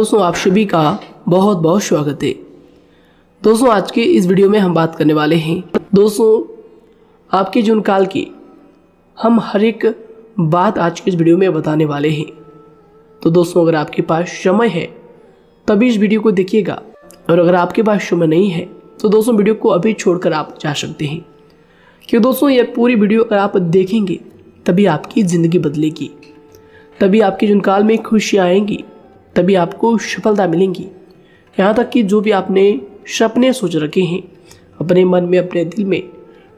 दोस्तों, आप सभी का बहुत बहुत स्वागत है। दोस्तों, आज के इस वीडियो में हम बात करने वाले हैं दोस्तों आपके जून काल की हम हर एक बात आज के इस वीडियो में बताने वाले हैं। तो दोस्तों, अगर आपके पास समय है तभी इस वीडियो को देखिएगा, और अगर आपके पास समय नहीं है तो दोस्तों वीडियो को अभी छोड़कर आप जा सकते हैं। क्यों दोस्तों, यह पूरी वीडियो अगर आप देखेंगे तभी आपकी ज़िंदगी बदलेगी, तभी आपके जून काल में खुशियाँ आएंगी, तभी आपको सफलता मिलेंगी। यहाँ तक कि जो भी आपने सपने सोच रखे हैं अपने मन में, अपने दिल में,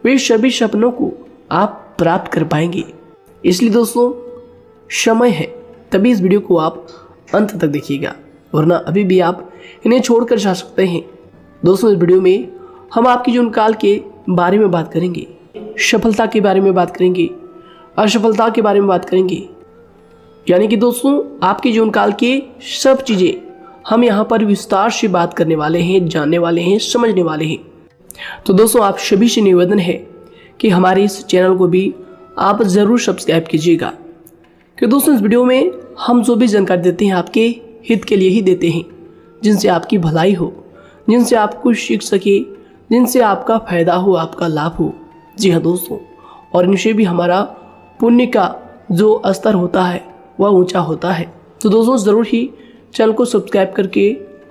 वे सभी सपनों को आप प्राप्त कर पाएंगे। इसलिए दोस्तों, समय है तभी इस वीडियो को आप अंत तक देखिएगा, वरना अभी भी आप इन्हें छोड़कर जा सकते हैं। दोस्तों, इस वीडियो में हम आपकी जून काल के बारे में बात करेंगे, सफलता के बारे में बात करेंगे, असफलता के बारे में बात करेंगे। यानी कि दोस्तों, आपके जीवन काल के सब चीज़ें हम यहाँ पर विस्तार से बात करने वाले हैं, जानने वाले हैं, समझने वाले हैं। तो दोस्तों, आप सभी से निवेदन है कि हमारे इस चैनल को भी आप ज़रूर सब्सक्राइब कीजिएगा, कि दोस्तों इस वीडियो में हम जो भी जानकारी देते हैं आपके हित के लिए ही देते हैं, जिनसे आपकी भलाई हो, जिनसे आप कुछ सीख सके, जिनसे आपका फ़ायदा हो, आपका लाभ हो। जी हाँ दोस्तों, और इनसे भी हमारा पुण्य का जो स्तर होता है वह ऊंचा होता है। तो दोस्तों, ज़रूर ही चैनल को सब्सक्राइब करके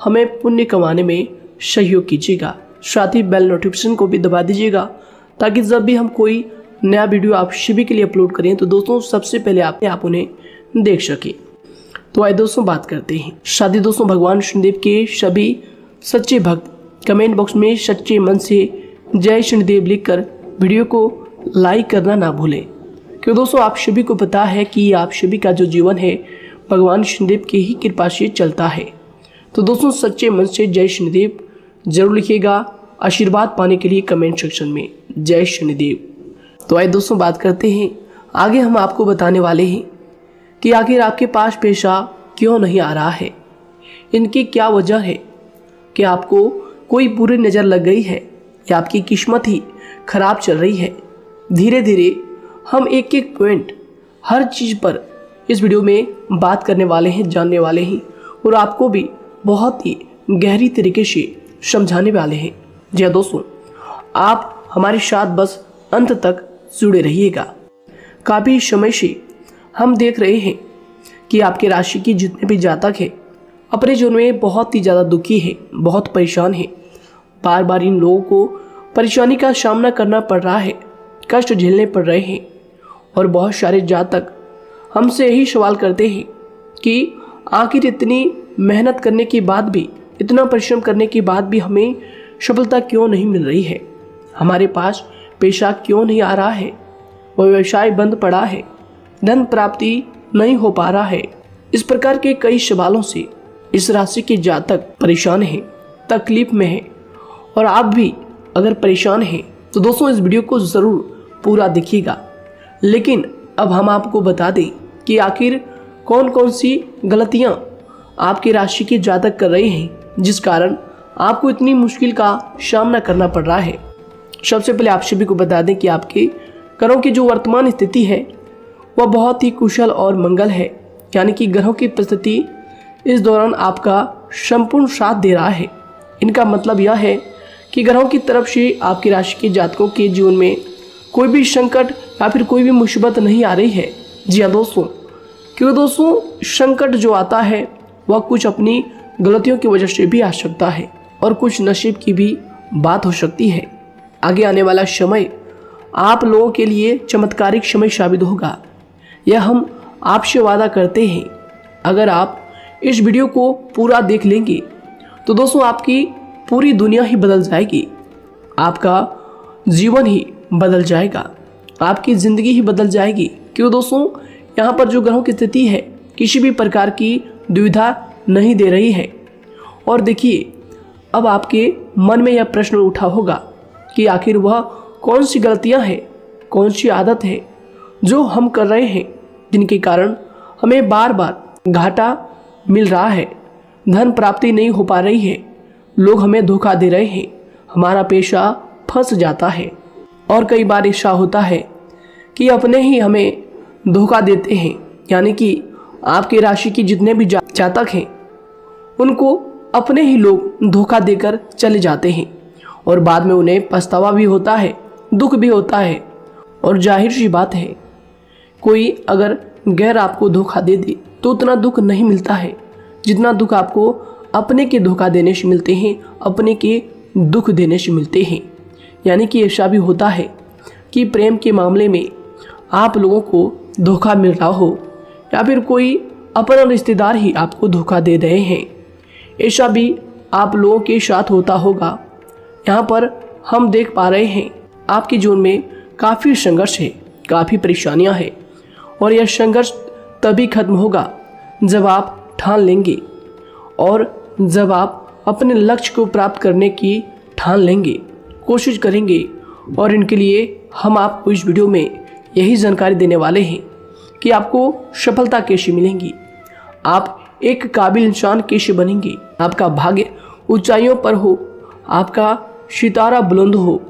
हमें पुण्य कमाने में सहयोग कीजिएगा। साथ ही बेल नोटिफिकेशन को भी दबा दीजिएगा, ताकि जब भी हम कोई नया वीडियो आप सभी के लिए अपलोड करें तो दोस्तों सबसे पहले आप उन्हें देख सकें। तो आइए दोस्तों बात करते हैं। शादी दोस्तों, भगवान शनिदेव के सभी सच्चे भक्त कमेंट बॉक्स में सच्चे मन से जय शनिदेव लिखकर वीडियो को लाइक करना ना भूलें। क्यों दोस्तों, आप सभी को पता है कि आप सभी का जो जीवन है भगवान शनिदेव की ही कृपा से चलता है। तो दोस्तों, सच्चे मन से जय शनिदेव जरूर लिखिएगा, आशीर्वाद पाने के लिए कमेंट सेक्शन में जय शनिदेव। तो आइए दोस्तों बात करते हैं। आगे हम आपको बताने वाले हैं कि आखिर आपके पास पैसा क्यों नहीं आ रहा है, इनकी क्या वजह है, कि आपको कोई बुरी नज़र लग गई है या आपकी किस्मत ही खराब चल रही है। धीरे धीरे हम एक एक पॉइंट हर चीज़ पर इस वीडियो में बात करने वाले हैं, जानने वाले हैं, और आपको भी बहुत ही गहरी तरीके से समझाने वाले हैं। जी हाँ दोस्तों, आप हमारे साथ बस अंत तक जुड़े रहिएगा। काफ़ी समय से हम देख रहे हैं कि आपके राशि की जितने भी जातक हैं अपने जीवन में बहुत ही ज़्यादा दुखी है, बहुत परेशान है। बार बार इन लोगों को परेशानी का सामना करना पड़ रहा है, कष्ट झेलने पड़ रहे हैं। और बहुत सारे जातक हमसे यही सवाल करते हैं कि आखिर इतनी मेहनत करने के बाद भी, इतना परिश्रम करने के बाद भी हमें सफलता क्यों नहीं मिल रही है, हमारे पास पैसा क्यों नहीं आ रहा है, वह व्यवसाय बंद पड़ा है, धन प्राप्ति नहीं हो पा रहा है। इस प्रकार के कई सवालों से इस राशि के जातक परेशान हैं, तकलीफ में हैं। और आप भी अगर परेशान हैं तो दोस्तों इस वीडियो को ज़रूर पूरा देखिएगा। लेकिन अब हम आपको बता दें कि आखिर कौन कौन सी गलतियां आपकी राशि के जातक कर रहे हैं, जिस कारण आपको इतनी मुश्किल का सामना करना पड़ रहा है। सबसे पहले आप सभी को बता दें कि आपके ग्रहों की जो वर्तमान स्थिति है वह बहुत ही कुशल और मंगल है। यानी कि ग्रहों की परिस्थिति इस दौरान आपका संपूर्ण साथ दे रहा है। इनका मतलब यह है कि ग्रहों की तरफ से आपकी राशि के जातकों के जीवन में कोई भी संकट या फिर कोई भी मुसीबत नहीं आ रही है। जी हाँ दोस्तों, क्योंकि दोस्तों संकट जो आता है वह कुछ अपनी गलतियों की वजह से भी आ सकता है, और कुछ नसीब की भी बात हो सकती है। आगे आने वाला समय आप लोगों के लिए चमत्कारिक समय साबित होगा, यह हम आपसे वादा करते हैं। अगर आप इस वीडियो को पूरा देख लेंगे तो दोस्तों आपकी पूरी दुनिया ही बदल जाएगी, आपका जीवन ही बदल जाएगा, आपकी ज़िंदगी ही बदल जाएगी। क्यों दोस्तों, यहाँ पर जो ग्रहों की स्थिति है किसी भी प्रकार की दुविधा नहीं दे रही है। और देखिए, अब आपके मन में यह प्रश्न उठा होगा कि आखिर वह कौन सी गलतियाँ हैं, कौन सी आदत है जो हम कर रहे हैं, जिनके कारण हमें बार बार घाटा मिल रहा है, धन प्राप्ति नहीं हो पा रही है, लोग हमें धोखा दे रहे हैं, हमारा पैसा फंस जाता है। और कई बार ऐसा होता है कि अपने ही हमें धोखा देते हैं। यानी कि आपकी राशि की जितने भी जातक हैं उनको अपने ही लोग धोखा देकर चले जाते हैं और बाद में उन्हें पछतावा भी होता है, दुख भी होता है। और जाहिर सी बात है, कोई अगर गैर आपको धोखा दे दे तो उतना दुख नहीं मिलता है जितना दुख आपको अपने के धोखा देने से मिलते हैं, अपने के दुख देने से मिलते हैं। यानी कि ऐसा भी होता है कि प्रेम के मामले में आप लोगों को धोखा मिल रहा हो या फिर कोई अपना रिश्तेदार ही आपको धोखा दे रहे हैं। ऐसा भी आप लोगों के साथ होता होगा। यहाँ पर हम देख पा रहे हैं आपके जीवन में काफ़ी संघर्ष है, काफ़ी परेशानियाँ हैं और यह संघर्ष तभी खत्म होगा जब आप ठान लेंगे और जब आप अपने लक्ष्य को प्राप्त करने की ठान लेंगे, कोशिश करेंगे। और इनके लिए हम आपको इस वीडियो में यही जानकारी देने वाले हैं कि आपको सफलता कैसे मिलेंगी, आप एक काबिल इंसान कैसे बनेंगे, आपका भाग्य ऊंचाइयों पर हो, आपका सितारा बुलंद हो।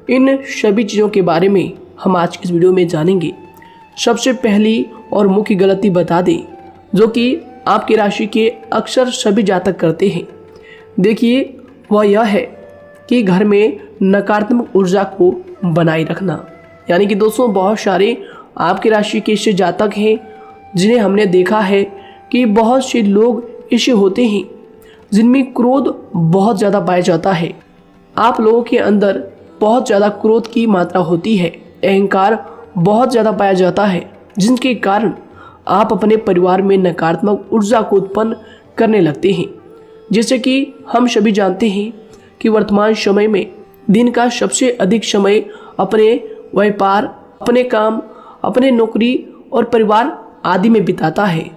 इन सभी चीज़ों के बारे में हम आज इस वीडियो में जानेंगे। सबसे पहली और मुख्य गलती बता दें जो कि आपकी राशि के अक्सर सभी जातक करते हैं। देखिए, वह यह है कि घर में नकारात्मक ऊर्जा को बनाए रखना। यानी कि दोस्तों, बहुत सारे आपकी राशि के ऐसे जातक हैं जिन्हें हमने देखा है कि बहुत से लोग ऐसे होते हैं जिनमें क्रोध बहुत ज़्यादा पाया जाता है। आप लोगों के अंदर बहुत ज़्यादा क्रोध की मात्रा होती है, अहंकार बहुत ज़्यादा पाया जाता है, जिनके कारण आप अपने परिवार में नकारात्मक ऊर्जा को उत्पन्न करने लगते हैं। जैसे कि हम सभी जानते हैं कि वर्तमान समय में दिन का सबसे अधिक समय अपने व्यापार, अपने काम, अपने नौकरी और परिवार आदि में बिताता है।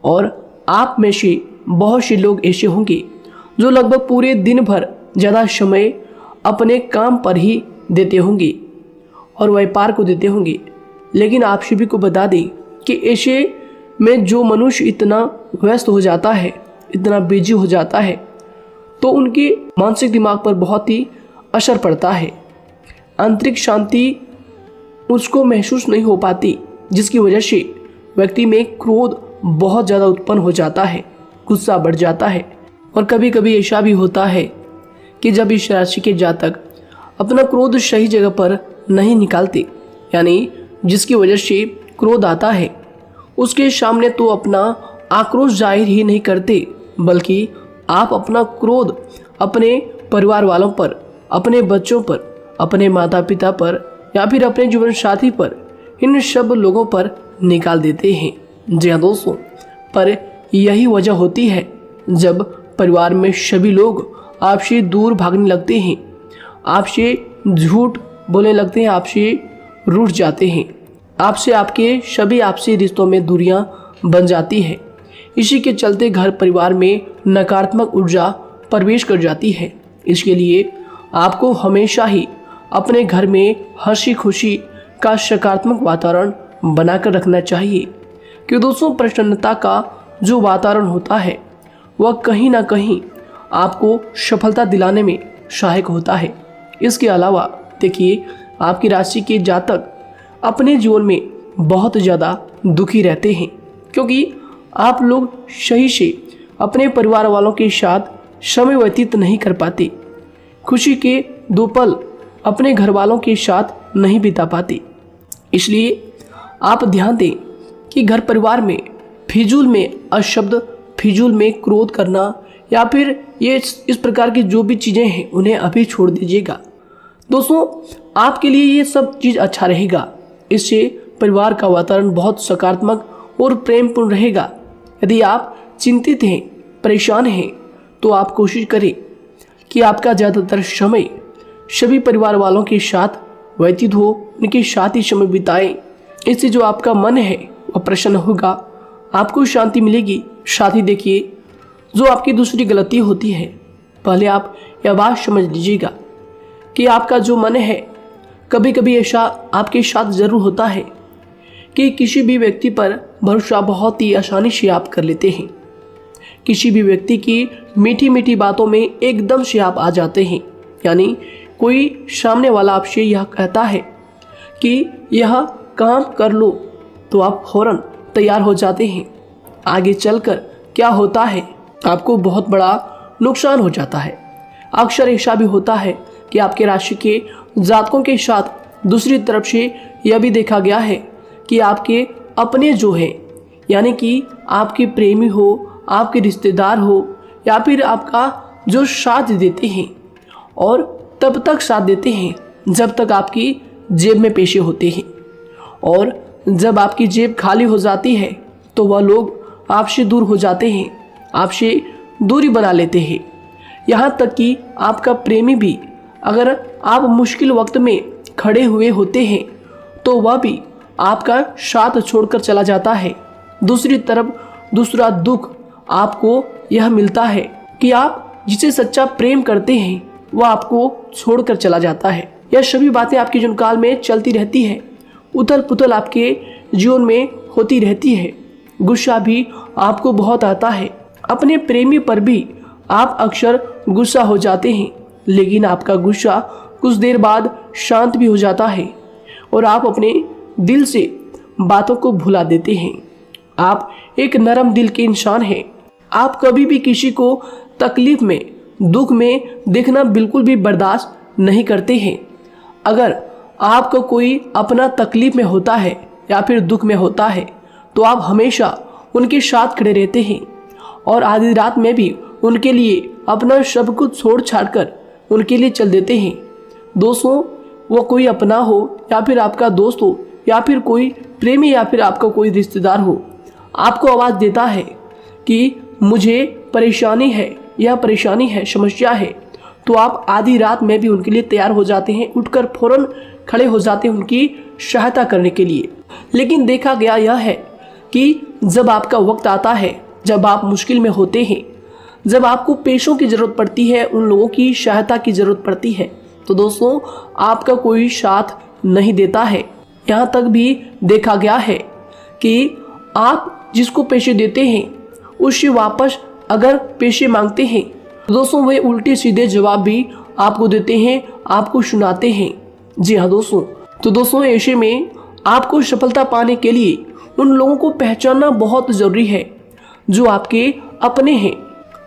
और आप में से बहुत से लोग ऐसे होंगे जो लगभग पूरे दिन भर ज़्यादा समय अपने काम पर ही देते होंगे और व्यापार को देते होंगे। लेकिन आप सभी को बता दें कि ऐसे में जो मनुष्य इतना व्यस्त हो जाता है, इतना बिजी हो जाता है, तो उनके मानसिक दिमाग पर बहुत ही असर पड़ता है। आंतरिक शांति उसको महसूस नहीं हो पाती, जिसकी वजह से व्यक्ति में क्रोध बहुत ज़्यादा उत्पन्न हो जाता है, गुस्सा बढ़ जाता है। और कभी कभी ऐसा भी होता है कि जब इस राशि के जातक अपना क्रोध सही जगह पर नहीं निकालते, यानी जिसकी वजह से क्रोध आता है, उसके सामने तो अपना आक्रोश जाहिर ही नहीं करते, बल्कि आप अपना क्रोध अपने परिवार वालों पर, अपने बच्चों पर, अपने माता पिता पर या फिर अपने जीवन साथी पर, इन सब लोगों पर निकाल देते हैं। जी हाँ दोस्तों, पर यही वजह होती है जब परिवार में सभी लोग आपसे दूर भागने लगते हैं, आपसे झूठ बोलने लगते हैं, आपसे रूठ जाते हैं, आपसे आपके सभी आपसी रिश्तों में दूरियां बन जाती है। इसी के चलते घर परिवार में नकारात्मक ऊर्जा प्रवेश कर जाती है। इसके लिए आपको हमेशा ही अपने घर में हंसी खुशी का सकारात्मक वातावरण बनाकर रखना चाहिए। कि दोस्तों, प्रसन्नता का जो वातावरण होता है वह कहीं ना कहीं आपको सफलता दिलाने में सहायक होता है। इसके अलावा देखिए, आपकी राशि के जातक अपने जीवन में बहुत ज़्यादा दुखी रहते हैं, क्योंकि आप लोग सही से अपने परिवार वालों के साथ समय व्यतीत नहीं कर पाते, खुशी के दो पल अपने घर वालों के साथ नहीं बिता पाते। इसलिए आप ध्यान दें कि घर परिवार में फिजूल में अशब्द, फिजूल में क्रोध करना या फिर ये इस प्रकार की जो भी चीज़ें हैं उन्हें अभी छोड़ दीजिएगा। दोस्तों, आपके लिए ये सब चीज़ अच्छा रहेगा। इससे परिवार का वातावरण बहुत सकारात्मक और प्रेमपूर्ण रहेगा। यदि आप चिंतित हैं, परेशान हैं, तो आप कोशिश करें कि आपका ज़्यादातर समय सभी परिवार वालों के साथ व्यतीत हो, उनके साथ ही समय बिताएं। इससे जो आपका मन है वह प्रसन्न होगा, आपको शांति मिलेगी। साथ ही देखिए, जो आपकी दूसरी गलती होती है, पहले आप यह बात समझ लीजिएगा कि आपका जो मन है, कभी कभी ऐसा आपके साथ ज़रूर होता है कि किसी भी व्यक्ति पर भरोसा बहुत ही आसानी से आप कर लेते हैं। किसी भी व्यक्ति की मीठी मीठी बातों में एकदम से आप आ जाते हैं। यानी कोई सामने वाला आपसे यह कहता है कि यह काम कर लो, तो आप फौरन तैयार हो जाते हैं। आगे चलकर क्या होता है आपको बहुत बड़ा नुकसान हो जाता है। अक्सर ऐसा भी होता है कि आपके राशि के जातकों के साथ दूसरी तरफ से यह भी देखा गया है कि आपके अपने जो हैं, यानी कि आपके प्रेमी हो, आपके रिश्तेदार हो, या फिर आपका जो साथ देते हैं और तब तक साथ देते हैं जब तक आपकी जेब में पैसे होते हैं, और जब आपकी जेब खाली हो जाती है तो वह लोग आपसे दूर हो जाते हैं, आपसे दूरी बना लेते हैं। यहाँ तक कि आपका प्रेमी भी, अगर आप मुश्किल वक्त में खड़े हुए होते हैं तो वह भी आपका साथ छोड़कर चला जाता है। दूसरी तरफ दूसरा दुख आपको यह मिलता है कि आप जिसे सच्चा प्रेम करते हैं वह आपको छोड़कर चला जाता है। यह सभी बातें आपके जीवन काल में चलती रहती है। उथल पुथल आपके जीवन में होती रहती है। गुस्सा भी आपको बहुत आता है। अपने प्रेमी पर भी आप अक्सर गुस्सा हो जाते हैं, लेकिन आपका गुस्सा कुछ देर बाद शांत भी हो जाता है और आप अपने दिल से बातों को भुला देते हैं। आप एक नरम दिल के इंसान हैं। आप कभी भी किसी को तकलीफ में, दुख में देखना बिल्कुल भी बर्दाश्त नहीं करते हैं। अगर आपको कोई अपना तकलीफ में होता है या फिर दुख में होता है तो आप हमेशा उनके साथ खड़े रहते हैं और आधी रात में भी उनके लिए अपना सब कुछ छोड़ छाड़ कर उनके लिए चल देते हैं। दोस्तों, वो कोई अपना हो या फिर आपका दोस्त हो या फिर कोई प्रेमी या फिर आपका कोई रिश्तेदार हो, आपको आवाज़ देता है कि मुझे परेशानी है, यह परेशानी है, समस्या है, तो आप आधी रात में भी उनके लिए तैयार हो जाते हैं, उठकर फौरन खड़े हो जाते हैं उनकी सहायता करने के लिए। लेकिन देखा गया यह है कि जब आपका वक्त आता है, जब आप मुश्किल में होते हैं, जब आपको पैसों की ज़रूरत पड़ती है, उन लोगों की सहायता की ज़रूरत पड़ती है, तो दोस्तों आपका कोई साथ नहीं देता है। यहाँ तक भी देखा गया है कि आप जिसको पैसे देते हैं उससे वापस अगर पैसे मांगते हैं तो दोस्तों वे उल्टे सीधे जवाब भी आपको देते हैं, आपको सुनाते हैं। जी हाँ दोस्तों, तो दोस्तों ऐसे में आपको सफलता पाने के लिए उन लोगों को पहचानना बहुत ज़रूरी है जो आपके अपने हैं,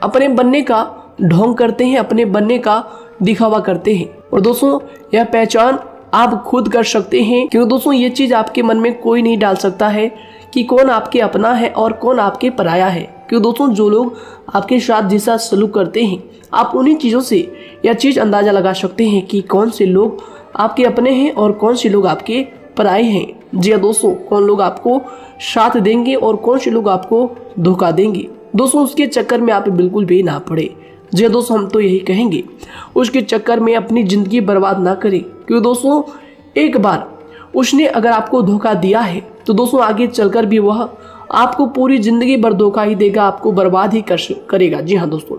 अपने बनने का ढोंग करते हैं, अपने बनने का दिखावा करते हैं। और दोस्तों यह पहचान आप खुद कर सकते हैं, क्योंकि दोस्तों ये चीज़ आपके मन में कोई नहीं डाल सकता है कि कौन आपके अपना है और कौन आपके पराया है। क्योंकि दोस्तों जो लोग आपके साथ जैसा सलूक करते हैं, आप उन्हीं चीज़ों से यह चीज़ अंदाज़ा लगा सकते हैं कि कौन से लोग आपके अपने हैं और कौन से लोग आपके पराए हैं। जी हाँ दोस्तों, कौन लोग आपको साथ देंगे और कौन से लोग आपको धोखा देंगे। दोस्तों उसके चक्कर में आप बिल्कुल भी ना पड़े। जी दोस्तों, हम तो यही कहेंगे, उसके चक्कर में अपनी ज़िंदगी बर्बाद ना करें, क्योंकि दोस्तों एक बार उसने अगर आपको धोखा दिया है तो दोस्तों आगे चलकर भी वह आपको पूरी ज़िंदगी भर धोखा ही देगा, आपको बर्बाद ही करेगा। जी हाँ दोस्तों,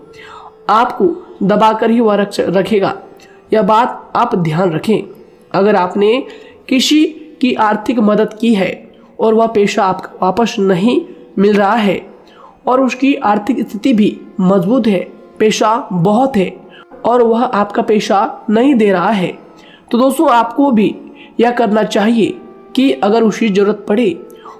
आपको दबा कर ही वह रखेगा। यह बात आप ध्यान रखें। अगर आपने किसी की आर्थिक मदद की है और वह पैसा आपको वापस नहीं मिल रहा है और उसकी आर्थिक स्थिति भी मजबूत है, पैसा बहुत है और वह आपका पैसा नहीं दे रहा है, तो दोस्तों आपको भी यह करना चाहिए कि अगर उसकी ज़रूरत पड़े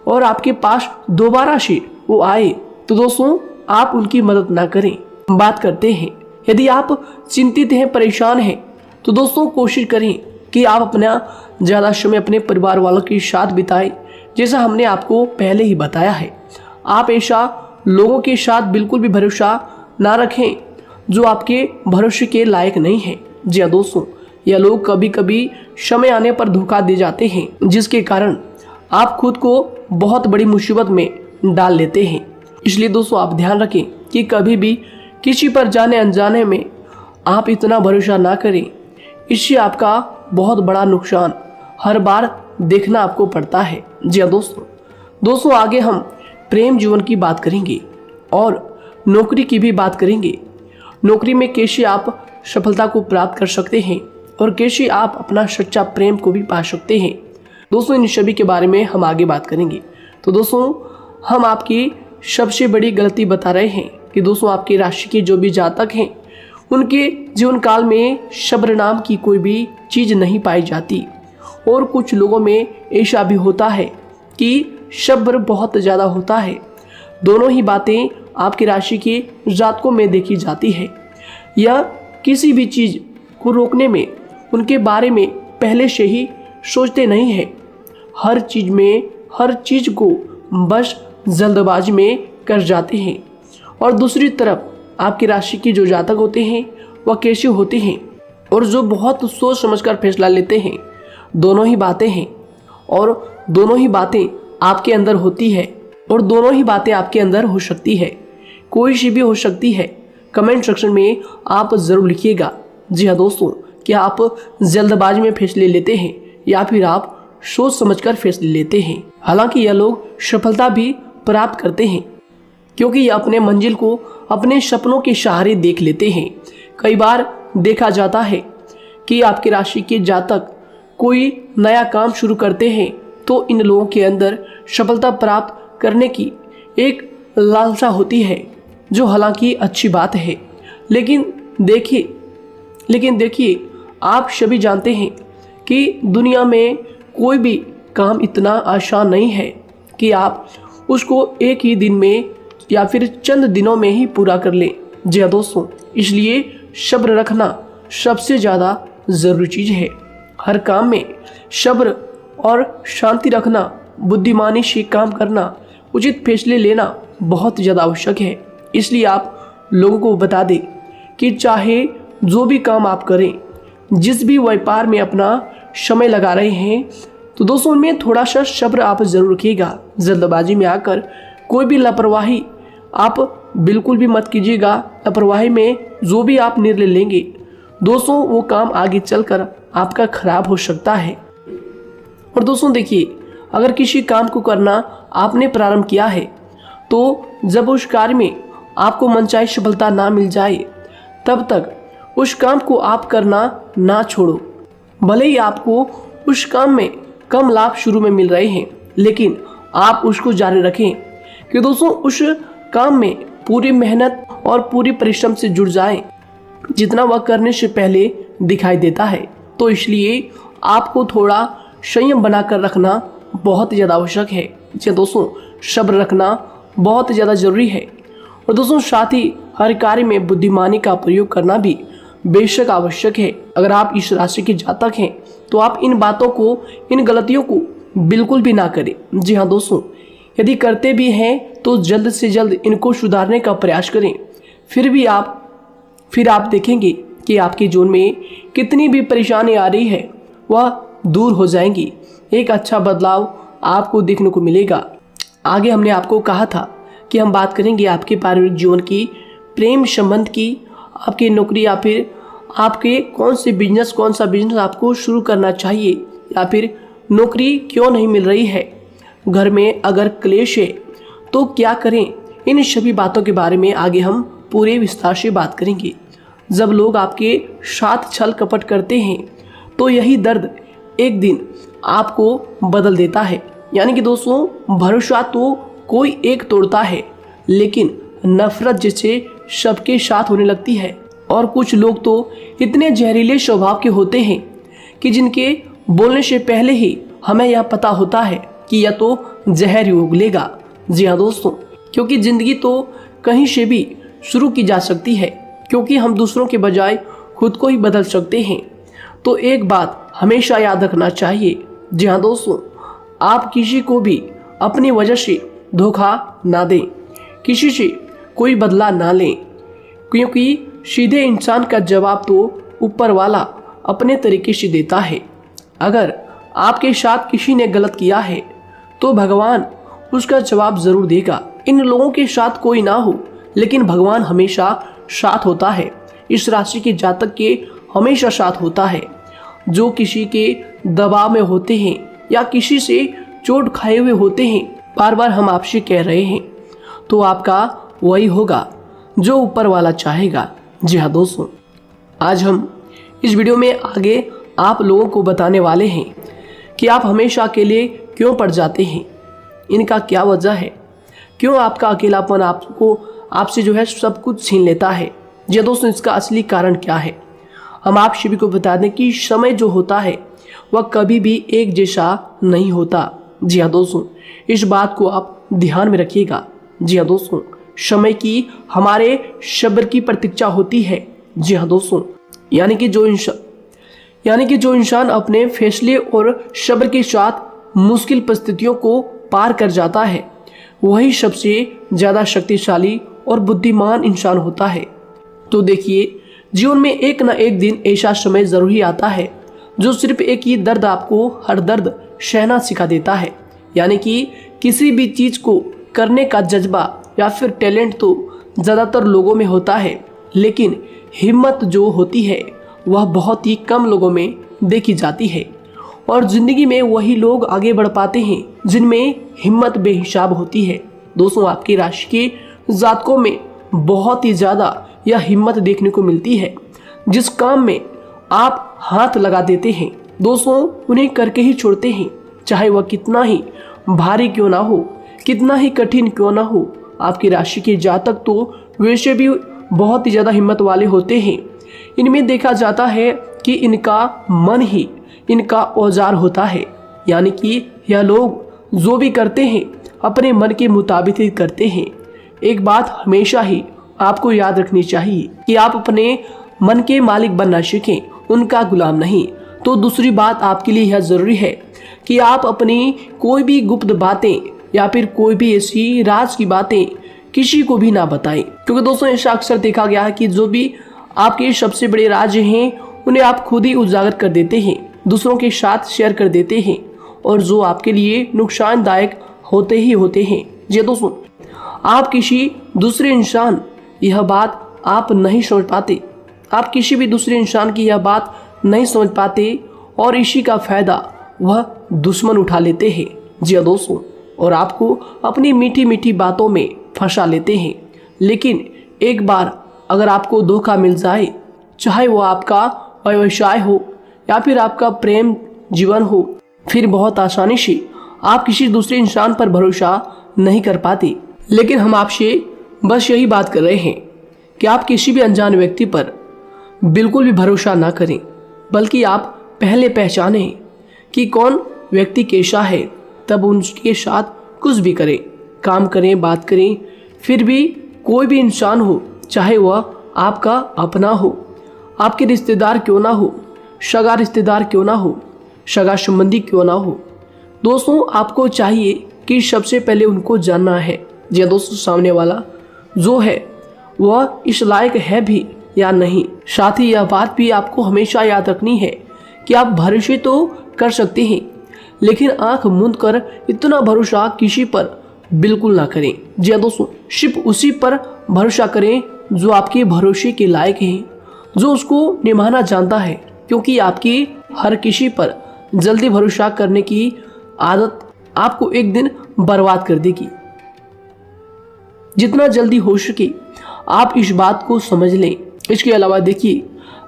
और आपके पास दोबारा से वो आए तो दोस्तों आप उनकी मदद ना करें। बात करते हैं, यदि आप चिंतित हैं, परेशान हैं, तो दोस्तों कोशिश करें कि आप अपना ज़्यादा समय अपने परिवार वालों के साथ बिताएं, जैसा हमने आपको पहले ही बताया है। आप ऐसा लोगों के साथ बिल्कुल भी भरोसा ना रखें जो आपके भरोसे के लायक नहीं है। जी हाँ दोस्तों, यह लोग कभी कभी समय आने पर धोखा दे जाते हैं, जिसके कारण आप खुद को बहुत बड़ी मुसीबत में डाल लेते हैं। इसलिए दोस्तों आप ध्यान रखें कि कभी भी किसी पर जाने अनजाने में आप इतना भरोसा ना करें, इससे आपका बहुत बड़ा नुकसान हर बार देखना आपको पड़ता है। जी हाँ दोस्तों आगे हम प्रेम जीवन की बात करेंगे और नौकरी की भी बात करेंगे। नौकरी में कैसे आप सफलता को प्राप्त कर सकते हैं और कैसे आप अपना सच्चा प्रेम को भी पा सकते हैं। दोस्तों इन सभी के बारे में हम आगे बात करेंगे। तो दोस्तों हम आपकी सबसे बड़ी गलती बता रहे हैं कि दोस्तों आपकी राशि के जो भी जातक हैं उनके जीवन काल में सब्र नाम की कोई भी चीज़ नहीं पाई जाती, और कुछ लोगों में ऐसा भी होता है कि सब्र बहुत ज़्यादा होता है। दोनों ही बातें आपकी राशि के जातकों में देखी जाती है। यह किसी भी चीज़ को रोकने में उनके बारे में पहले से ही सोचते नहीं हैं। हर चीज़ को बस जल्दबाजी में कर जाते हैं। और दूसरी तरफ आपकी राशि के जो जातक होते हैं वह कैसे होते हैं और जो बहुत सोच समझकर फैसला लेते हैं। दोनों ही बातें हैं और दोनों ही बातें आपके अंदर होती है और दोनों ही बातें आपके अंदर हो सकती है। कोई सी भी हो सकती है। कमेंट सेक्शन में आप ज़रूर लिखिएगा। जी हाँ दोस्तों, क्या आप जल्दबाजी में फैसले लेते हैं या फिर आप सोच समझकर फैसले लेते हैं। हालांकि यह लोग सफलता भी प्राप्त करते हैं क्योंकि ये अपने मंजिल को अपने सपनों के सहारे देख लेते हैं। कई बार देखा जाता है कि आपकी राशि के जातक कोई नया काम शुरू करते हैं तो इन लोगों के अंदर सफलता प्राप्त करने की एक लालसा होती है, जो हालांकि अच्छी बात है। लेकिन देखिए आप सभी जानते हैं कि दुनिया में कोई भी काम इतना आसान नहीं है कि आप उसको एक ही दिन में या फिर चंद दिनों में ही पूरा कर लें। जी हाँ दोस्तों, इसलिए सब्र रखना सबसे ज़्यादा ज़रूरी चीज़ है। हर काम में सब्र और शांति रखना, बुद्धिमानी से काम करना, उचित फैसले लेना बहुत ज़्यादा आवश्यक है। इसलिए आप लोगों को बता दें कि चाहे जो भी काम आप करें, जिस भी व्यापार में अपना समय लगा रहे हैं, तो दोस्तों उनमें थोड़ा सा सब्र आप ज़रूर रखिएगा। जल्दबाजी में आकर कोई भी लापरवाही आप बिल्कुल भी मत कीजिएगा। लापरवाही में जो भी आप निर्णय लेंगे दोस्तों, वो काम आगे चलकर आपका खराब हो सकता है। और दोस्तों देखिए, अगर किसी काम को करना आपने प्रारंभ किया है तो जब उस कार्य में आपको मनचाही सफलता ना मिल जाए तब तक उस काम को आप करना ना छोड़ो। भले ही आपको उस काम में कम लाभ शुरू में मिल रहे हैं, लेकिन आप उसको जारी रखें कि दोस्तों उस काम में पूरी मेहनत और पूरी परिश्रम से जुड़ जाएं, जितना वह करने से पहले दिखाई देता है। तो इसलिए आपको थोड़ा संयम बनाकर रखना बहुत ज़्यादा आवश्यक है। जी दोस्तों, सब्र रखना बहुत ज़्यादा ज़रूरी है। और दोस्तों साथ ही हर कार्य में बुद्धिमानी का प्रयोग करना भी बेशक आवश्यक है। अगर आप इस राशि के जातक हैं तो आप इन बातों को, इन गलतियों को बिल्कुल भी ना करें। जी हाँ दोस्तों, यदि करते भी हैं तो जल्द से जल्द इनको सुधारने का प्रयास करें। फिर आप देखेंगे कि आपके जीवन में कितनी भी परेशानी आ रही है वह दूर हो जाएंगी। एक अच्छा बदलाव आपको देखने को मिलेगा। आगे हमने आपको कहा था कि हम बात करेंगे आपके पारिवारिक जीवन की, प्रेम संबंध की, आपकी नौकरी या फिर आपके कौन सा बिजनेस आपको शुरू करना चाहिए या फिर नौकरी क्यों नहीं मिल रही है, घर में अगर क्लेश है तो क्या करें। इन सभी बातों के बारे में आगे हम पूरे विस्तार से बात करेंगे। जब लोग आपके साथ छल कपट करते हैं तो यही दर्द एक दिन आपको बदल देता है। यानी कि दोस्तों, भरोसा तो कोई एक तोड़ता है, लेकिन नफरत जैसे सबके साथ होने लगती है। और कुछ लोग तो इतने जहरीले स्वभाव के होते हैं कि जिनके बोलने से पहले ही हमें यह पता होता है कि यह तो जहर ही उगलेगा। जी हाँ दोस्तों, क्योंकि ज़िंदगी तो कहीं से भी शुरू की जा सकती है, क्योंकि हम दूसरों के बजाय खुद को ही बदल सकते हैं। तो एक बात हमेशा याद रखना चाहिए। जी हाँ दोस्तों, आप किसी को भी अपनी वजह से धोखा ना दें, किसी से कोई बदला ना लें, क्योंकि सीधे इंसान का जवाब तो ऊपर वाला अपने तरीके से देता है। अगर आपके साथ किसी ने गलत किया है तो भगवान उसका जवाब ज़रूर देगा। इन लोगों के साथ कोई ना हो, लेकिन भगवान हमेशा साथ होता है। इस राशि के जातक के हमेशा साथ होता है। जो किसी के दबाव में होते हैं या किसी से चोट खाए हुए होते हैं, बार बार हम आपसे कह रहे हैं, तो आपका वही होगा जो ऊपर वाला चाहेगा। जी हाँ दोस्तों, आज हम इस वीडियो में आगे आप लोगों को बताने वाले हैं कि आप हमेशा अकेले क्यों पड़ जाते हैं, इनका क्या वजह है, क्यों आपका अकेलापन आपसे जो है सब कुछ छीन लेता है। जी दोस्तों, इसका असली कारण क्या है हम आप सभी को बता दें कि समय जो होता है वह कभी भी एक जैसा नहीं होता। जी हाँ दोस्तों, इस बात को आप ध्यान में रखिएगा। जी हाँ दोस्तों, समय की हमारे सब्र की प्रतीक्षा होती है। जी हाँ दोस्तों, यानी कि जो इंसान अपने फैसले और सब्र के साथ मुश्किल परिस्थितियों को पार कर जाता है, वही सबसे ज़्यादा शक्तिशाली और बुद्धिमान इंसान होता है। तो देखिए, जीवन में एक ना एक दिन ऐसा समय ज़रूर ही आता है जो सिर्फ एक ही दर्द आपको हर दर्द सहना सिखा देता है। यानी कि किसी भी चीज़ को करने का जज्बा या फिर टैलेंट तो ज़्यादातर लोगों में होता है, लेकिन हिम्मत जो होती है वह बहुत ही कम लोगों में देखी जाती है। और ज़िंदगी में वही लोग आगे बढ़ पाते हैं जिनमें हिम्मत बेहिसाब होती है। दोस्तों, आपकी राशि के जातकों में बहुत ही ज़्यादा यह हिम्मत देखने को मिलती है। जिस काम में आप हाथ लगा देते हैं दोस्तों, उन्हें करके ही छोड़ते हैं, चाहे वह कितना ही भारी क्यों ना हो, कितना ही कठिन क्यों ना हो। आपकी राशि के जातक तो वैसे भी बहुत ही ज़्यादा हिम्मत वाले होते हैं। इनमें देखा जाता है कि इनका मन ही इनका औजार होता है। यानी कि यह लोग जो भी करते हैं अपने मन के मुताबिक ही करते हैं। एक बात हमेशा ही आपको याद रखनी चाहिए कि आप अपने मन के मालिक बनना सीखें, उनका गुलाम नहीं। तो दूसरी बात आपके लिए यह ज़रूरी है कि आप अपनी कोई भी गुप्त बातें या फिर कोई भी ऐसी राज की बातें किसी को भी ना बताएं, क्योंकि दोस्तों ऐसा अक्सर देखा गया है कि जो भी आपके सबसे बड़े राज हैं उन्हें आप खुद ही उजागर कर देते हैं, दूसरों के साथ शेयर कर देते हैं, और जो आपके लिए नुकसानदायक होते ही होते हैं। जी दोस्तों, आप किसी दूसरे इंसान यह बात आप नहीं समझ पाते, आप किसी भी दूसरे इंसान की यह बात नहीं समझ पाते, और इसी का फ़ायदा वह दुश्मन उठा लेते हैं। जी दोस्तों, और आपको अपनी मीठी मीठी बातों में फंसा लेते हैं। लेकिन एक बार अगर आपको धोखा मिल जाए, चाहे वो आपका व्यवसाय हो या फिर आपका प्रेम जीवन हो, फिर बहुत आसानी से आप किसी दूसरे इंसान पर भरोसा नहीं कर पाते। लेकिन हम आपसे बस यही बात कर रहे हैं कि आप किसी भी अनजान व्यक्ति पर बिल्कुल भी भरोसा ना करें, बल्कि आप पहले पहचानें कि कौन व्यक्ति कैसा है, तब उनके साथ कुछ भी करें, काम करें, बात करें। फिर भी कोई भी इंसान हो, चाहे वह आपका अपना हो, आपके रिश्तेदार क्यों ना हो, सगा रिश्तेदार क्यों ना हो, सगा संबंधी क्यों ना हो, दोस्तों आपको चाहिए कि सबसे पहले उनको जानना है जी दोस्तों, सामने वाला जो है वह इस लायक है भी या नहीं। साथ ही यह बात भी आपको हमेशा याद रखनी है कि आप भरोसे तो कर सकते हैं, लेकिन आंख मूंद कर इतना भरोसा किसी पर बिल्कुल ना करें। जी दोस्तों, सिर्फ उसी पर भरोसा करें जो आपके भरोसे के लायक है, जो उसको निभाना जानता है, क्योंकि आपकी हर किसी पर जल्दी भरोसा करने की आदत आपको एक दिन बर्बाद कर देगी। जितना जल्दी हो सके आप इस बात को समझ लें। इसके अलावा देखिए,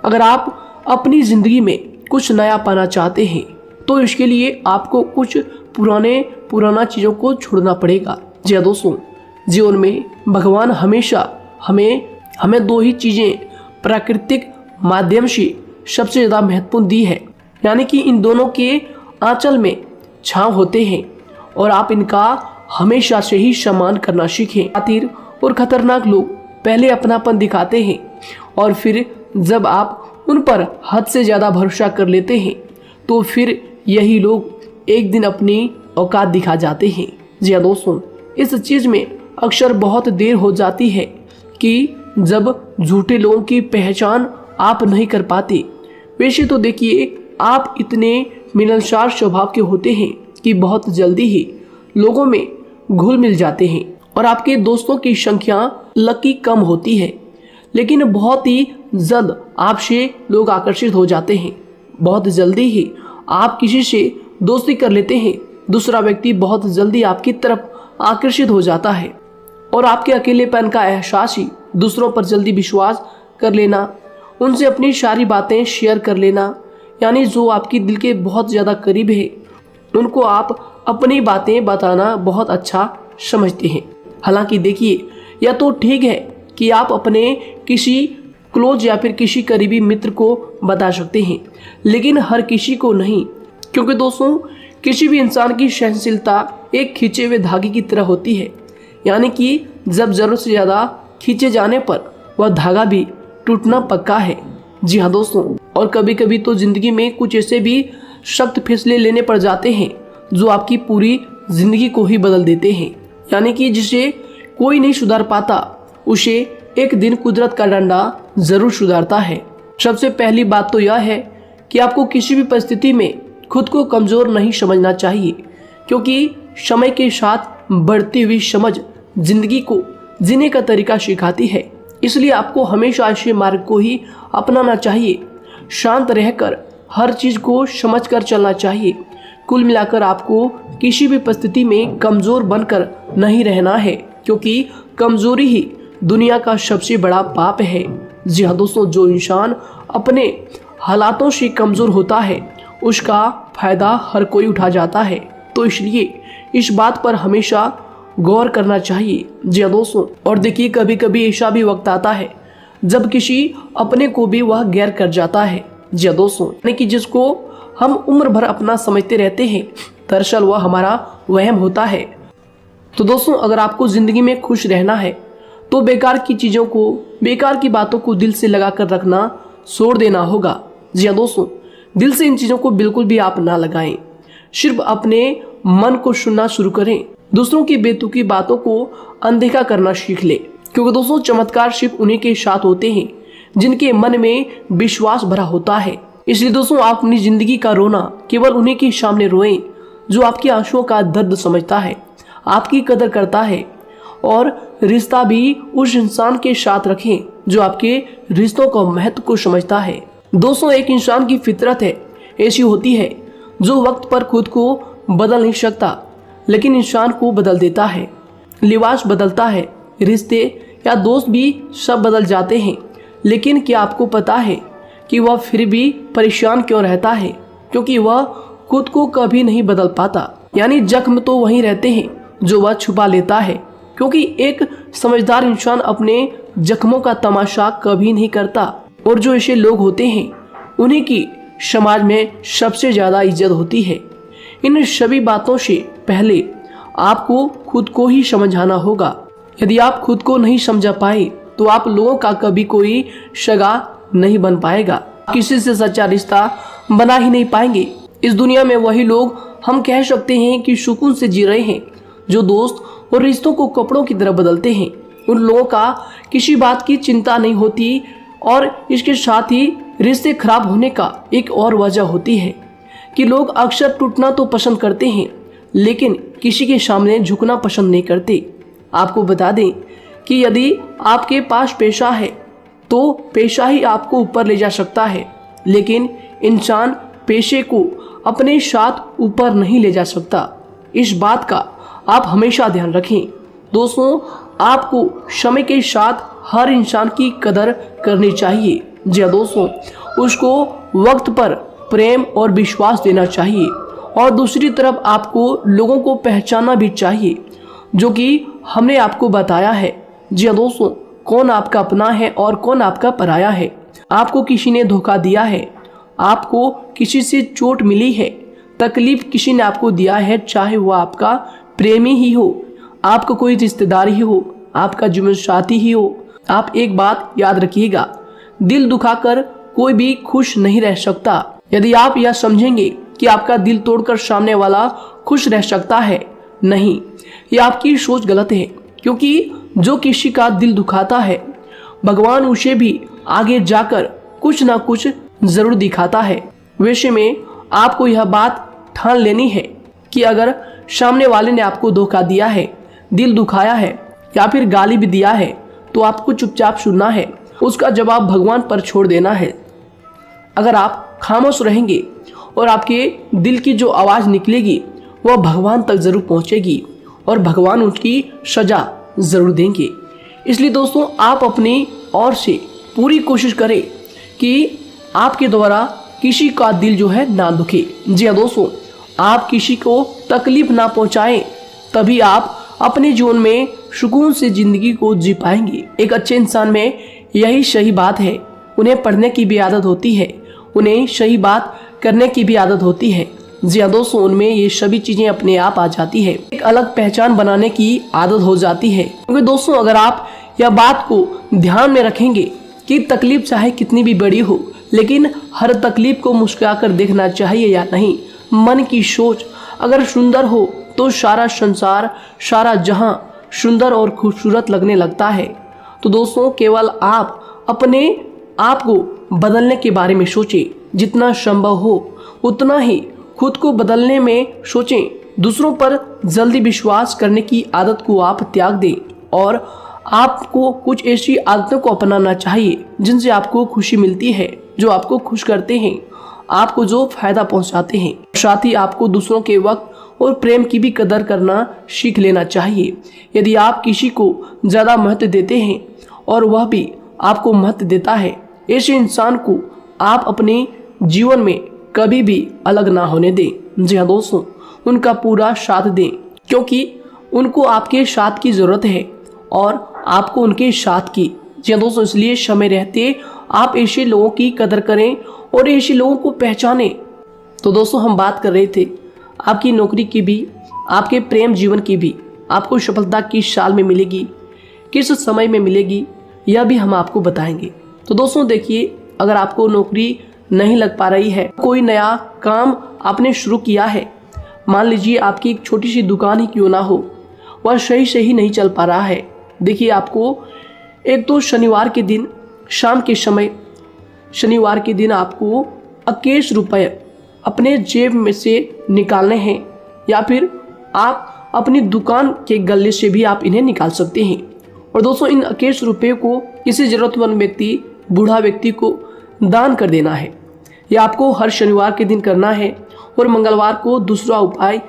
अगर आप अपनी ज़िंदगी में कुछ नया पाना चाहते हैं तो इसके लिए आपको कुछ पुराना चीज़ों को छोड़ना पड़ेगा। जी दोस्तों, जीवन में भगवान हमेशा हमें दो ही चीज़ें प्राकृतिक माध्यम से सबसे ज़्यादा महत्वपूर्ण दी है, यानी कि इन दोनों के आंचल में छांव होते हैं, और आप इनका हमेशा से ही सम्मान करना सीखें। खातिर और खतरनाक लोग पहले अपनापन दिखाते हैं, और फिर जब आप उन पर हद से ज़्यादा भरोसा कर लेते हैं तो फिर यही लोग एक दिन अपनी औकात दिखा जाते हैं। जी हाँ दोस्तों, इस चीज़ में अक्सर बहुत देर हो जाती है कि जब झूठे लोगों की पहचान आप नहीं कर पाते। वैसे तो देखिए, आप इतने मिलनसार स्वभाव के होते हैं कि बहुत जल्दी ही लोगों में घुल मिल जाते हैं, और आपके दोस्तों की संख्या लकी कम होती है, लेकिन बहुत ही जल्द आपसे लोग आकर्षित हो जाते हैं। बहुत जल्दी ही आप किसी से दोस्ती कर लेते हैं, दूसरा व्यक्ति बहुत जल्दी आपकी तरफ आकर्षित हो जाता है, और आपके अकेलेपन का एहसास ही दूसरों पर जल्दी विश्वास कर लेना, उनसे अपनी सारी बातें शेयर कर लेना, यानी जो आपकी दिल के बहुत ज़्यादा करीब है उनको आप अपनी बातें बताना बहुत अच्छा समझते हैं। हालांकि देखिए, यह तो ठीक है कि आप अपने किसी क्लोज या फिर किसी करीबी मित्र को बता सकते हैं, लेकिन हर किसी को नहीं, क्योंकि दोस्तों किसी भी इंसान की सहनशीलता एक खींचे हुए धागे की तरह होती है। यानी कि जब जरूरत से ज़्यादा खींचे जाने पर वह धागा भी टूटना पक्का है। जी हाँ दोस्तों, और कभी कभी तो ज़िंदगी में कुछ ऐसे भी सख्त फैसले लेने पड़ जाते हैं जो आपकी पूरी ज़िंदगी को ही बदल देते हैं। यानी कि जिसे कोई नहीं सुधार पाता उसे एक दिन कुदरत का डंडा ज़रूर सुधारता है। सबसे पहली बात तो यह है कि आपको किसी भी परिस्थिति में खुद को कमज़ोर नहीं समझना चाहिए, क्योंकि समय के साथ बढ़ती हुई समझ जिंदगी को जीने का तरीका सिखाती है। इसलिए आपको हमेशा ऐसे मार्ग को ही अपनाना चाहिए। शांत रहकर हर चीज़ को समझकर चलना चाहिए। कुल मिलाकर आपको किसी भी परिस्थिति में कमज़ोर बनकर नहीं रहना है, क्योंकि कमज़ोरी ही दुनिया का सबसे बड़ा पाप है। जी हाँ दोस्तों, जो इंसान अपने हालातों से कमज़ोर होता है उसका फ़ायदा हर कोई उठा जाता है। तो इसलिए इस बात पर हमेशा गौर करना चाहिए। जी हाँ दोस्तों, और देखिए कभी कभी ऐसा भी वक्त आता है जब किसी अपने को भी वह गैर कर जाता है। जी हाँ दोस्तों, यानी कि जिसको हम उम्र भर अपना समझते रहते हैं, दरअसल वह हमारा वहम होता है। तो दोस्तों, अगर आपको ज़िंदगी में खुश रहना है तो बेकार की चीज़ों को, बेकार की बातों को दिल से लगा कर रखना छोड़ देना होगा। जी हाँ दोस्तों, दिल से इन चीज़ों को बिल्कुल भी आप ना लगाएं। सिर्फ अपने मन को सुनना शुरू करें। दूसरों की बेतुकी बातों को अनदेखा करना सीख ले, क्योंकि दोस्तों चमत्कार सिर्फ उन्हीं के साथ होते हैं जिनके मन में विश्वास भरा होता है। इसलिए दोस्तों, आप अपनी जिंदगी का रोना केवल उन्हीं के सामने रोएं जो आपके आंसुओं का दर्द समझता है, आपकी कदर करता है, और रिश्ता भी उस इंसान के साथ रखें जो आपके रिश्तों का महत्व को समझता है। दोस्तों, एक इंसान की फितरत है ऐसी होती है जो वक्त पर खुद को बदल नहीं सकता, लेकिन इंसान को बदल देता है। लिबास बदलता है, रिश्ते या दोस्त भी सब बदल जाते हैं, लेकिन क्या आपको पता है कि वह फिर भी परेशान क्यों रहता है? क्योंकि वह खुद को कभी नहीं बदल पाता। यानी जख्म तो वहीं रहते हैं जो वह छुपा लेता है, क्योंकि एक समझदार इंसान अपने जख्मों का तमाशा कभी नहीं करता। और जो ऐसे लोग होते हैं उन्हीं की समाज में सबसे ज़्यादा इज्जत होती है। इन सभी बातों से पहले आपको खुद को ही समझाना होगा। यदि आप खुद को नहीं समझा पाए तो आप लोगों का कभी कोई सगा नहीं बन पाएगा, किसी से सच्चा रिश्ता बना ही नहीं पाएंगे। इस दुनिया में वही लोग हम कह सकते हैं कि सुकून से जी रहे हैं जो दोस्त और रिश्तों को कपड़ों की तरह बदलते हैं। उन लोगों का किसी बात की चिंता नहीं होती, और इसके साथ ही रिश्ते खराब होने का एक और वजह होती है कि लोग अक्सर टूटना तो पसंद करते हैं, लेकिन किसी के सामने झुकना पसंद नहीं करते। आपको बता दें कि यदि आपके पास पैसा है तो पैसा ही आपको ऊपर ले जा सकता है, लेकिन इंसान पैसे को अपने साथ ऊपर नहीं ले जा सकता। इस बात का आप हमेशा ध्यान रखें। दोस्तों, आपको समय के साथ हर इंसान की कदर करनी चाहिए। जी हाँ दोस्तों, उसको वक्त पर प्रेम और विश्वास देना चाहिए, और दूसरी तरफ आपको लोगों को पहचानना भी चाहिए जो कि हमने आपको बताया है। जी हाँ दोस्तों, कौन आपका अपना है और कौन आपका पराया है। आपको किसी ने धोखा दिया है, आपको किसी से चोट मिली है, तकलीफ किसी ने आपको दिया है, चाहे वो आपका प्रेमी ही हो, आपका कोई रिश्तेदार ही हो, आपका जीवन साथी ही हो। आप एक बात याद रखिएगा, दिल दुखाकर कोई भी खुश नहीं रह सकता। यदि आप यह समझेंगे कि आपका दिल तोड़कर सामने वाला खुश रह सकता है, नहीं, यह आपकी सोच गलत है, क्योंकि जो किसी का दिल दुखाता है भगवान उसे भी आगे जाकर कुछ ना कुछ जरूर दिखाता है। वैसे में आपको यह बात ठान लेनी है कि अगर सामने वाले ने आपको धोखा दिया है, दिल दुखाया है या फिर गाली भी दिया है, तो आपको चुपचाप सुनना है, उसका जवाब भगवान पर छोड़ देना है। अगर आप खामोश रहेंगे और आपके दिल की जो आवाज़ निकलेगी वह भगवान तक ज़रूर पहुंचेगी, और भगवान उसकी सज़ा ज़रूर देंगे। इसलिए दोस्तों, आप अपनी ओर से पूरी कोशिश करें कि आपके द्वारा किसी का दिल जो है ना दुखे। जी हाँ दोस्तों, आप किसी को तकलीफ ना पहुंचाएं, तभी आप अपने जीवन में सुकून से ज़िंदगी को जी पाएंगे। एक अच्छे इंसान में यही सही बात है। उन्हें पढ़ने की भी आदत होती है, उन्हें सही बात करने की भी आदत होती है, जी हाँ दोस्तों, उनमें ये सभी चीजें अपने आप आ जाती है। एक अलग पहचान बनाने की आदत हो जाती है। क्योंकि दोस्तों अगर आप यह बात को ध्यान में रखेंगे कि तकलीफ चाहे कितनी भी बड़ी हो, लेकिन हर तकलीफ को मुस्कुराकर देखना चाहिए या नहीं। मन की सोच अगर सुंदर हो तो सारा संसार, सारा जहां सुंदर और खूबसूरत लगने लगता है। तो दोस्तों केवल आप अपने आप को बदलने के बारे में सोचें, जितना संभव हो उतना ही खुद को बदलने में सोचें। दूसरों पर जल्दी विश्वास करने की आदत को आप त्याग दें और आपको कुछ ऐसी आदतों को अपनाना चाहिए जिनसे आपको खुशी मिलती है, जो आपको खुश करते हैं, आपको जो फायदा पहुंचाते हैं। साथ ही आपको दूसरों के वक्त और प्रेम की भी कदर करना सीख लेना चाहिए। यदि आप किसी को ज़्यादा महत्व देते हैं और वह भी आपको महत्व देता है, ऐसे इंसान को आप अपने जीवन में कभी भी अलग ना होने दें। जी हाँ दोस्तों, उनका पूरा साथ दें, क्योंकि उनको आपके साथ की ज़रूरत है और आपको उनके साथ की। जी हाँ दोस्तों, इसलिए समय रहते आप ऐसे लोगों की कदर करें और ऐसे लोगों को पहचानें। तो दोस्तों हम बात कर रहे थे आपकी नौकरी की भी, आपके प्रेम जीवन की भी। आपको सफलता किस साल में मिलेगी, किस समय में मिलेगी, यह भी हम आपको बताएंगे। तो दोस्तों देखिए, अगर आपको नौकरी नहीं लग पा रही है, कोई नया काम आपने शुरू किया है, मान लीजिए आपकी एक छोटी सी दुकान ही क्यों ना हो, वह सही से ही नहीं चल पा रहा है। देखिए आपको एक तो शनिवार के दिन शाम के समय, शनिवार के दिन आपको 21 रुपये अपने जेब में से निकालने हैं, या फिर आप अपनी दुकान के गले से भी आप इन्हें निकाल सकते हैं। और दोस्तों इन 21 रुपये को किसी ज़रूरतमंद व्यक्ति, बूढ़ा व्यक्ति को दान कर देना है। यह आपको हर शनिवार के दिन करना है और मंगलवार को दूसरा उपाय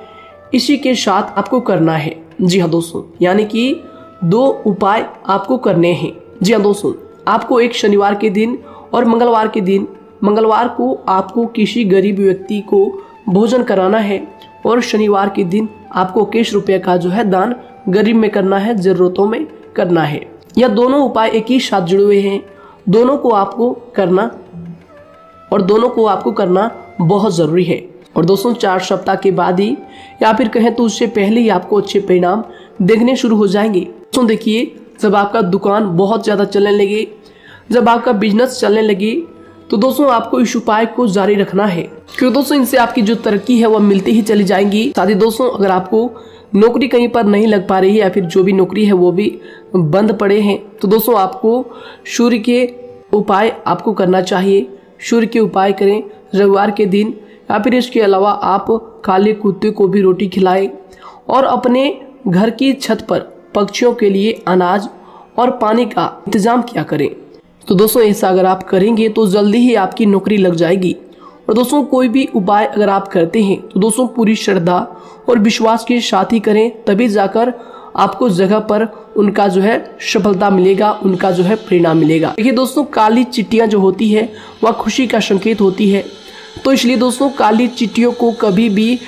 इसी के साथ आपको करना है। जी हाँ दोस्तों, यानी कि 2 उपाय आपको करने हैं। जी हाँ दोस्तों, आपको एक शनिवार के दिन और मंगलवार के दिन, मंगलवार को आपको किसी गरीब व्यक्ति को भोजन कराना है और शनिवार के दिन आपको 21 रुपये का जो है दान गरीब में करना है, ज़रूरतों में करना है। यह दोनों उपाय एक ही साथ जुड़े हुए हैं, दोनों को आपको करना और दोनों को आपको करना बहुत ज़रूरी है। और दोस्तों 4 सप्ताह के बाद ही, या फिर कहें तो उससे पहले ही आपको अच्छे परिणाम देखने शुरू हो जाएंगे। दोस्तों देखिए, जब आपका दुकान बहुत ज़्यादा चलने लगे, जब आपका बिजनेस चलने लगे, तो दोस्तों आपको इस उपाय को जारी रखना है, क्योंकि दोस्तों इनसे आपकी जो तरक्की है वह मिलती ही चली जाएंगी। साथ ही दोस्तों अगर आपको नौकरी कहीं पर नहीं लग पा रही है, या फिर जो भी नौकरी है वो भी बंद पड़े हैं, तो दोस्तों आपको सूर्य के उपाय आपको करना चाहिए। सूर्य के उपाय करें रविवार के दिन, या फिर इसके अलावा आप काले कुत्ते को भी रोटी खिलाएं और अपने घर की छत पर पक्षियों के लिए अनाज और पानी का इंतजाम किया करें। तो दोस्तों ऐसा अगर आप करेंगे तो जल्दी ही आपकी नौकरी लग जाएगी। और दोस्तों कोई भी उपाय अगर आप करते हैं तो दोस्तों पूरी श्रद्धा और विश्वास के साथ ही करें, तभी जाकर आपको जगह पर उनका जो है सफलता मिलेगा, उनका जो है परिणाम मिलेगा। देखिए दोस्तों, काली चिट्टियां जो होती है वह खुशी का संकेत होती है, तो इसलिए दोस्तों काली चिट्टियों को कभी भी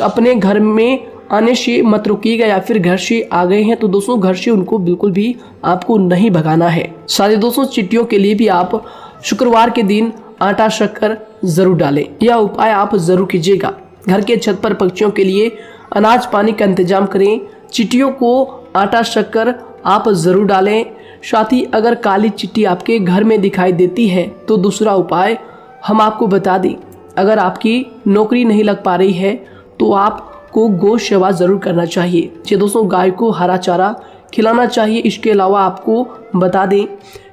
अपने घर में आने से मत रोकिएगा, या फिर घर से आ गए हैं तो दोस्तों घर से उनको बिल्कुल भी आपको नहीं भगाना है। साथ दोस्तों चिट्टियों के लिए भी आप शुक्रवार के दिन आटा शक्कर जरूर डालें, यह उपाय आप जरूर कीजिएगा। घर के छत पर पक्षियों के लिए अनाज पानी का इंतजाम करें, चिट्टियों को आटा शक्कर आप ज़रूर डालें। साथ ही अगर काली चिट्टी आपके घर में दिखाई देती है तो दूसरा उपाय हम आपको बता दें, अगर आपकी नौकरी नहीं लग पा रही है तो आपको गौ सेवा ज़रूर करना चाहिए। जी दोस्तों, गाय को हरा चारा खिलाना चाहिए। इसके अलावा आपको बता दें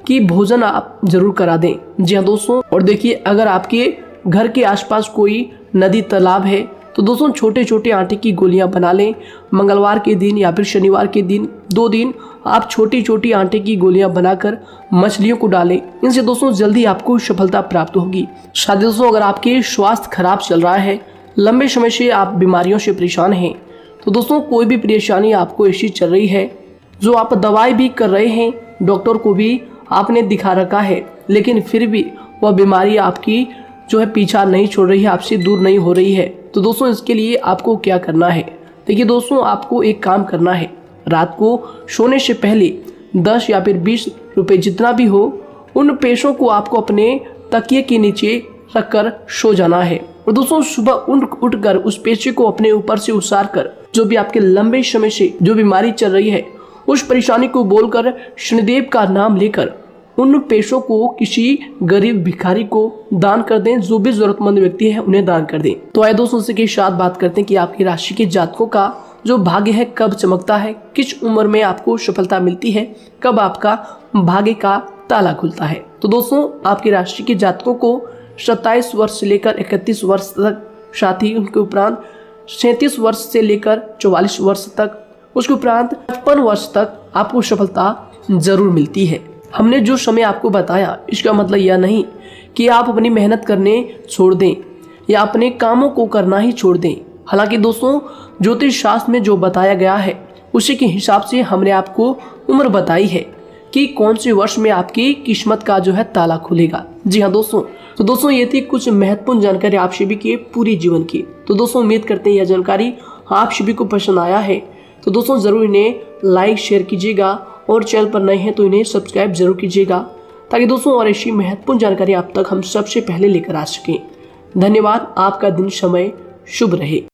कि भोजन आप ज़रूर करा दें। जी हाँ दोस्तों, और देखिए अगर आपके घर के आसपास कोई नदी तालाब है तो दोस्तों छोटे छोटे आटे की गोलियां बना लें। मंगलवार के दिन या फिर शनिवार के दिन 2 दिन आप छोटी छोटी आटे की गोलियां बनाकर मछलियों को डालें। इनसे दोस्तों जल्दी आपको सफलता प्राप्त होगी। साथ ही दोस्तों अगर आपके स्वास्थ्य खराब चल रहा है, लंबे समय से आप बीमारियों से परेशान हैं, तो दोस्तों कोई भी परेशानी आपको ऐसी चल रही है जो आप दवाई भी कर रहे हैं, डॉक्टर को भी आपने दिखा रखा है, लेकिन फिर भी वह बीमारी आपकी जो है पीछा नहीं छोड़ रही है, आपसे दूर नहीं हो रही है, तो दोस्तों इसके लिए आपको क्या करना है। देखिए दोस्तों, आपको एक काम करना है, रात को सोने से पहले 10 या फिर 20 रुपए जितना भी हो, उन पैसों को आपको अपने तकिए के नीचे रखकर सो जाना है। और दोस्तों सुबह उठकर उस पेशे को अपने ऊपर से उतार कर जो भी आपके लंबे समय से जो बीमारी चल रही है उस परेशानी को बोलकर शनिदेव का नाम लेकर उन पेशों को किसी गरीब भिखारी को दान कर दें। जो भी जरूरतमंद व्यक्ति है उन्हें दान कर दें। तो आइए दोस्तों उसी के साथ बात करते हैं कि आपकी राशि के जातकों का जो भाग्य है कब चमकता है, किस उम्र में आपको सफलता मिलती है, कब आपका भाग्य का ताला खुलता है। तो दोस्तों आपकी राशि के जातकों को 27 वर्ष से लेकर 31 वर्ष तक, साथ ही उनके उपरांत 37 वर्ष से लेकर 44 वर्ष तक, उसके उपरांत 55 वर्ष तक आपको सफलता जरूर मिलती है। हमने जो समय आपको बताया इसका मतलब यह नहीं कि आप अपनी मेहनत करने छोड़ दें या अपने कामों को करना ही छोड़ दें। हालांकि दोस्तों ज्योतिष शास्त्र में जो बताया गया है उसी के हिसाब से हमने आपको उम्र बताई है कि कौन से वर्ष में आपकी किस्मत का जो है ताला खुलेगा। जी हाँ दोस्तों, तो दोस्तों ये थी कुछ महत्वपूर्ण जानकारी आप सभी के पूरी जीवन की। तो दोस्तों उम्मीद करते हैं यह जानकारी आप सभी को पसंद आया है। तो दोस्तों जरूर इन्हें लाइक शेयर कीजिएगा और चैनल पर नए हैं तो इन्हें सब्सक्राइब जरूर कीजिएगा ताकि दोस्तों और ऐसी महत्वपूर्ण जानकारी आप तक हम सबसे पहले लेकर आ सकें। धन्यवाद। आपका दिन समय शुभ रहे।